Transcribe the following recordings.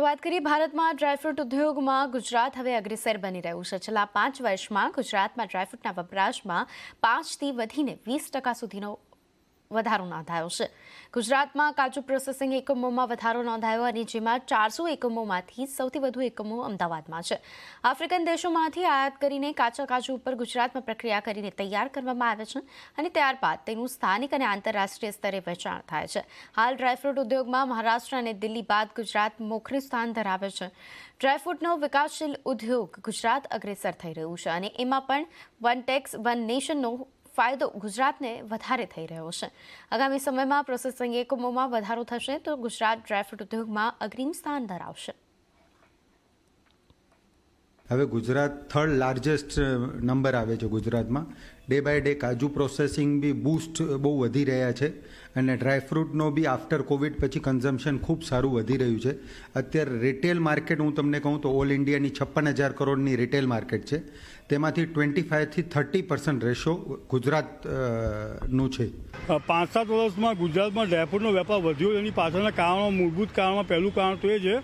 વાત કરીએ ભારતમાં ડ્રાયફ્રૂટ ઉદ્યોગમાં ગુજરાત હવે અગ્રેસર બની રહ્યું છે. છેલ્લા 5 વર્ષમાં ગુજરાતમાં ડ્રાયફ્રૂટના વપરાશમાં 5થી વધીને 20% સુધીનો વધારો નોંધાયો છે. ગુજરાતમાં કાજુ પ્રોસેસિંગ એકમોમાં વધારો નોંધાયો અને જેમાં 400 એકમોમાંથી સૌથી વધુ એકમો અમદાવાદમાં છે. આફ્રિકન દેશોમાંથી આયાત કરીને કાચા કાજુ ઉપર ગુજરાતમાં પ્રક્રિયા કરીને તૈયાર કરવામાં આવે છે અને ત્યારબાદ તેનું સ્થાનિક અને આંતરરાષ્ટ્રીય સ્તરે વેચાણ થાય છે. હાલ ડ્રાયફ્રૂટ ઉદ્યોગમાં મહારાષ્ટ્ર અને દિલ્હી બાદ ગુજરાત મોખરે સ્થાન ધરાવે છે. ડ્રાયફ્રૂટનો વિકાસશીલ ઉદ્યોગ ગુજરાત અગ્રેસર થઈ રહ્યું છે અને એમાં પણ વન ટેક્સ વન નેશનનો ફાયદો ગુજરાતને વધારે થઈ રહ્યો છે. આગામી સમયમાં પ્રોસેસિંગ એકમોમાં વધારો થશે તો ગુજરાત ડ્રાયફ્રૂટ ઉદ્યોગમાં અગ્રીમ સ્થાન ધરાવશે. હવે ગુજરાત થર્ડ લાર્જેસ્ટ નંબર આવે છે ગુજરાતમાં. ડે બાય ડે કાજુ પ્રોસેસિંગ બી બૂસ્ટ બહુ વધી રહ્યા છે અને ડ્રાયફ્રૂટનો બી આફ્ટર કોવિડ પછી કન્ઝમ્પશન ખૂબ સારું વધી રહ્યું છે. અત્યારે રિટેલ માર્કેટ હું તમને કહું તો ઓલ ઇન્ડિયાની 56,000 કરોડની રિટેલ માર્કેટ છે. તેમાંથી 25થી 30% રેશો ગુજરાતનું છે. 5-7 વર્ષમાં ગુજરાતમાં ડ્રાયફ્રૂટનો વેપાર વધ્યો. એની પાછળના કારણો, મૂળભૂત કારણમાં પહેલું કારણ તો એ છે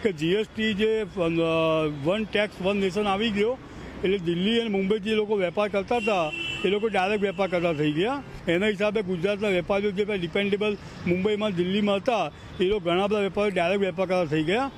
કે જીએસટી જે વન ટેક્સ વન નેશન આવી ગયો એટલે દિલ્હી અને મુંબઈથી લોકો વેપાર કરતા હતા એ લોકો ડાયરેક્ટ વેપાર કરતા થઈ ગયા. એના હિસાબે ગુજરાતના વેપારીઓ જે ડિપેન્ડેબલ મુંબઈમાં દિલ્હીમાં હતા એ લોકો ઘણા બધા વેપારીઓ ડાયરેક્ટ વેપાર કરતા થઈ ગયા